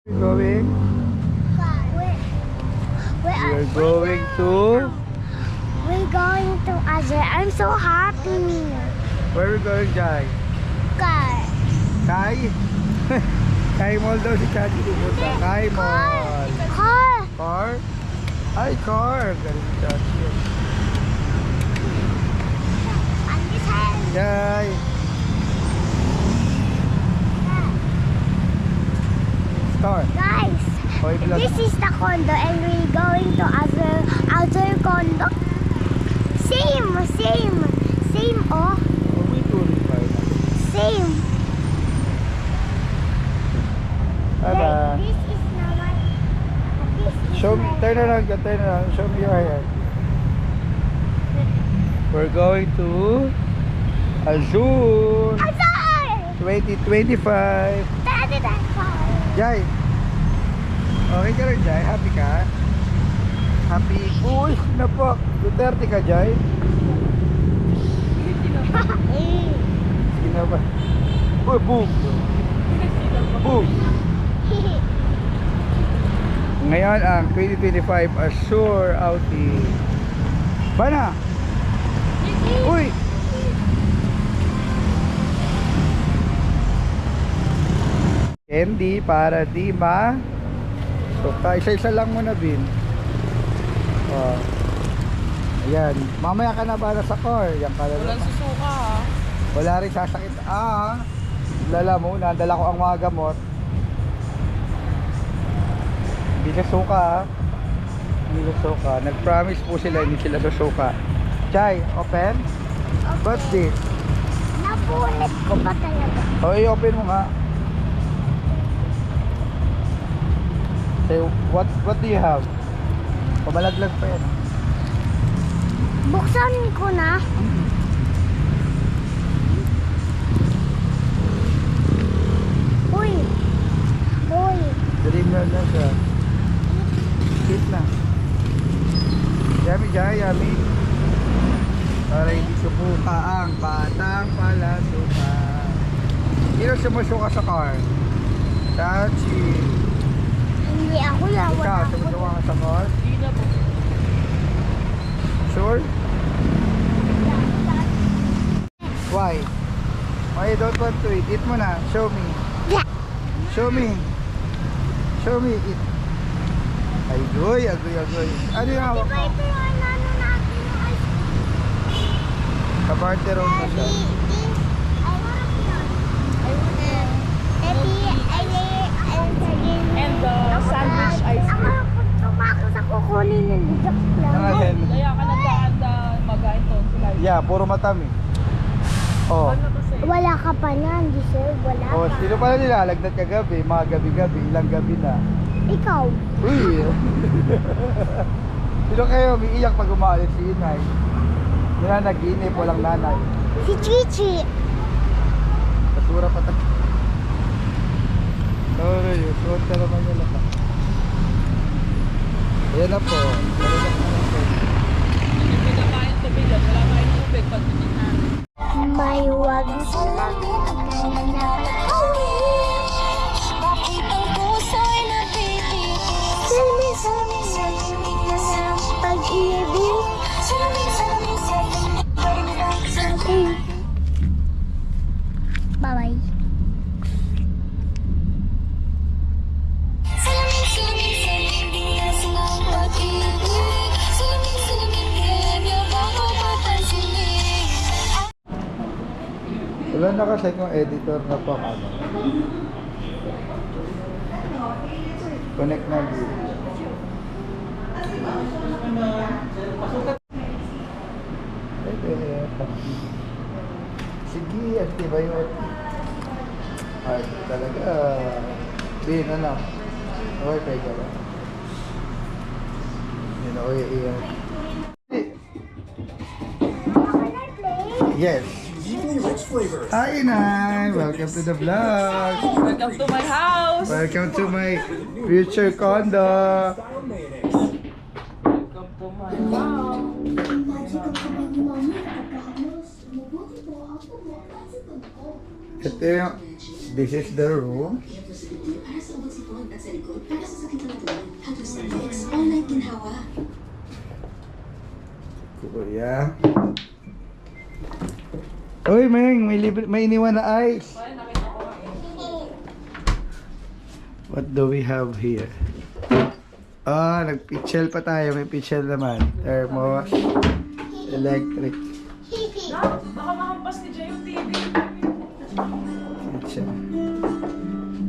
Going? We're going to? We're going to Azure. I'm so happy. Where are we going, Jai? Car. Kai? Kai Mall daw si Chachi pupunta. Kai Mall. Car. Car? Ay, car. Galing si Chachi. On this hand. Jai. Start. Guys, Hoy, vlog. this is the condo and we're going to other condo. Same, oh. We touring pa yun. Same. Bye-bye. This is naman. This is Show me, my- turn around, turn around. Show me your hair. We're going to Azure Azure! 2025. Daddy, that car. Jai, okay ka rin, Jai? Happy ka? Happy? Uy, na po. Duterte ka, Jai? Sino ba? Uy, boom. Boom. Ngayon ang 2025 Azure outing. Bana! Uy! Candy para di ma so isa-isa lang muna, Bin. Oh. Ayan, mamaya ka na para sa car. Yan ka na. Walang susuka ha. Wala rin sasakit. Lala mo, nadala ko ang mga gamot. Hindi na suka, ha. Hindi na suka. Nag-promise po sila, hindi sila susuka. Chay, open? What's this? Napulit ko pa talaga. O, i-open mo nga. Say, what do you have? Pamalaglag pa yan. Buksan ko na. Uy. Uy. Dream na siya. Hit na. Yummy, Jai, yummy. Para hindi sumuka ang batang palasuka. Sino sumusuka sa car? Chachi. Hindi ako lang. Ikaw, Wala ako. sumusuka ka sa car? Hindi na po. Sure? Why? Why you don't want to eat? Eat mo na. Show me. Yeah. Show me. Show me. Eat. Agoy, agoy. Ano yung hawak Diba mo? ito yung ano natin yung ice cream? Kabarteron na siya. And the sandwich ice cream. Ako, tumakot ako kunin yung joke lang. Nangahen. Kaya ka nagkakanda magain to sila. Yeah, puro matami. Oh. Ano to sa'yo? Wala ka pa niyan, deserve. Wala Oh, pa. sino pala nilalagnat kagabi? Mga gabi-gabi, ilang gabi na. Ikaw. Uy! Sino kayo umiiyak pag umaalis si inay? Yun na nag-iinip, walang nanay. Si Chichi. Basura pa tayo. Sorry, yun. Suot ka naman yun lang. Ayan na po. Hindi pinakain tubig at wala kain tubig pag hindi na. May wag sa langit. Bakit ang puso'y napitig? Salmi sa pag-ibig. Salmi sa ating. Bye-bye. Wala na kasi kung editor na pa ano. Connect na dito. Sige, antibiotic. Ay, talaga. Bin, ano? Okay, ka ba? Yun, iyan. Yes. Hi, Inay! Welcome to the vlog! Welcome to my house! Welcome to my future condo! Welcome to my house! Ito yung, this is the room. likod para sa sakit ng katawan. Halos X all night ginhawa. Kuya. Uy, Meng, may iniwan na ice. What do we have here? Ah, nag-pitchel pa tayo. May pitchel naman. Thermos. Electric. Baka makampas ni Jay yung TV. Pitchel.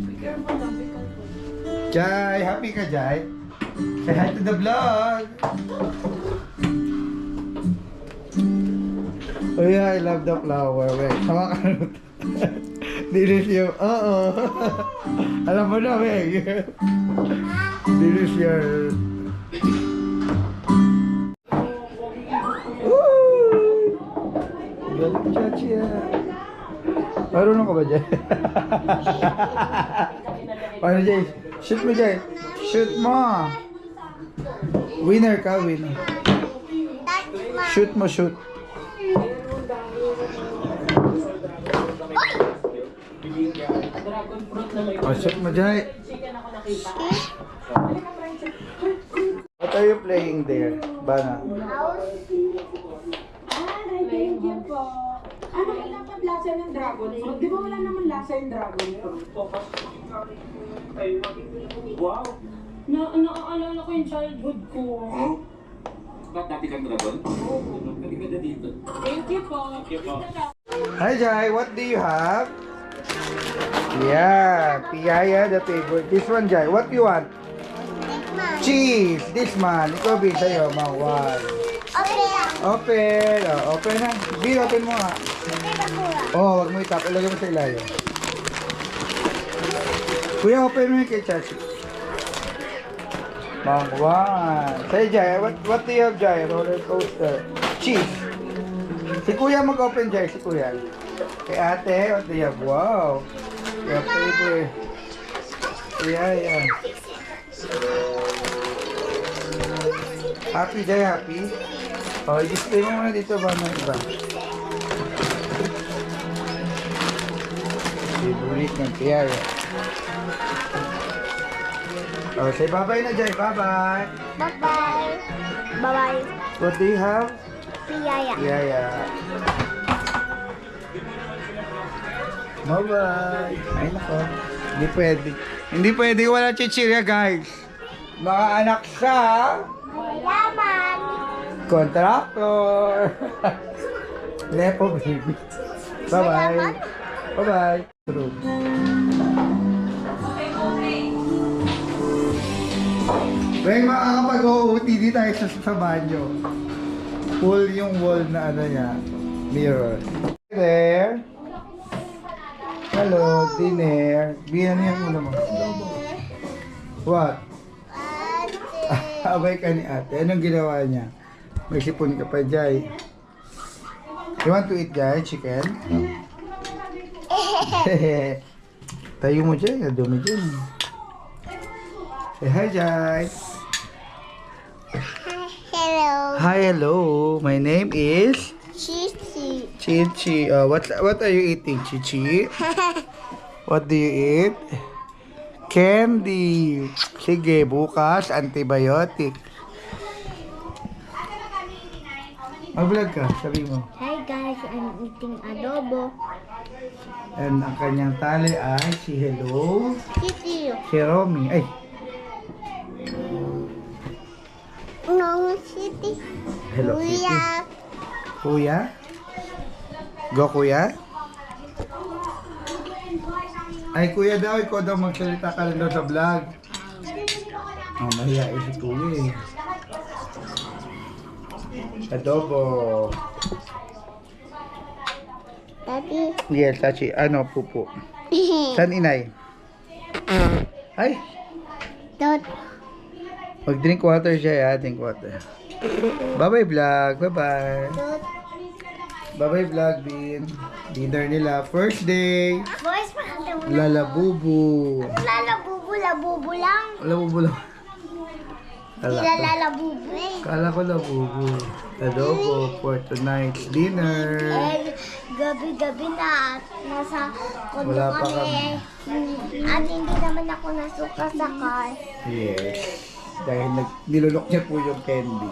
Be careful lang, be careful. Jai, happy ka, Jai? Say hi to the vlog. Oh yeah, I love the flower. Wait, sama ka na. Dilis yung, oo. Alam mo na, Meg. Dilis yung... Woo! Galing, Chachi, ah. Marunong ka ba, Jay? Paano, Jay? Shoot mo, Jay. Shoot mo. Winner ka, winner. Shoot mo, shoot. Oh, shoot mo, Jay. What are you playing there, Bana? Thank you po. Ano ba dapat lasa ng dragon fruit? Di ba wala naman lasa yung dragon fruit? Wow! Naaalala ko yung childhood ko. Ba't dati kang dragon? Oo. Dati ka na dito. Thank you po. Hi, Jai. What do you have? Yeah, piyaya the favorite. This one, Jai. What you want? Cheese. This man. Ikaw, Bin, sa'yo. Mawal. Open. Oh, open na. Bin, open mo nga. Oh, wag mo itap. Ilagay mo sa ilalim. Kuya, open mo yung kay Chachi. Mangwan. Sa'yo, Jai. What do you have, Jai? Roller coaster. Cheese. Si Kuya mag-open, Jai. Si Kuya. Kay ate, what do you have? Wow. Your favorite. Yeah. Happy, Jai. Happy. Oh, i-display mo muna dito ba ng iba? Favorite ng Tiara. Oh, say bye-bye na, Jai. Bye-bye. Bye-bye. Bye-bye. What do you have? Piyaya. Yeah. Bye-bye. Ay, nako. Hindi pwede. Hindi pwede wala chichirya, guys. Mga anak sa Yaman. contractor. Lepo, baby. Bye-bye. Bye-bye. True. May makakapag-OOTD tayo sa banyo. Full yung wall na ano niya. Mirror. There. Hello, dinner. Biyan niya muna mo. What? Abay ka ni ate. Anong ginawa niya? May sipon ka pa, Jai. You want to eat, Jai? Chicken? Tayo mo, Jai. Dumi dyan. Say hi, Jai. Hello. Hi, hello. My name is Chichi. Chichi. What are you eating, Chichi? What do you eat? Candy. Sige, bukas, antibiotic. Mag-vlog ka, sabi mo. Hi guys, I'm eating adobo. And ang kanyang tali ay si Hello, Chichi. si Romy. Ay, No, Chichi. Hello Kitty. Kuya. Kuya? Go, Kuya? Ay, Kuya daw, ikaw daw magsalita ka lang daw sa vlog. Oh, mahihain si Kuya eh. Adobo. Daddy. Yes, Sachi. Ano, pupo. San inay? Ay, Dot. mag-drink water siya ya. Drink water. Bye-bye vlog. Bye-bye. Dot. Bye-bye vlog, Bin. Dinner nila. First day. Boys, pakita mo na. Lalabubu. Lalabubu lang. Lalabubu lang. Nilalabubo eh. Kala ko labubo. Adobo for tonight's dinner. Eh, gabi-gabi na at nasa kondo Wala pa kami. At hindi naman ako nasuka sa car. Yes. Dahil nilunok niya po yung candy.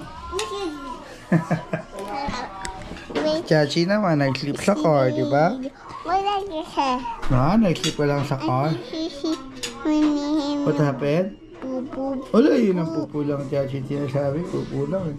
Wait. Chachi naman, nag-sleep sa car, di ba? Wala siya. Nag-sleep ka lang sa car. What happened? Pupu. Wala, yun ang pupo lang, Chachi. Sinasabi, pupo lang eh.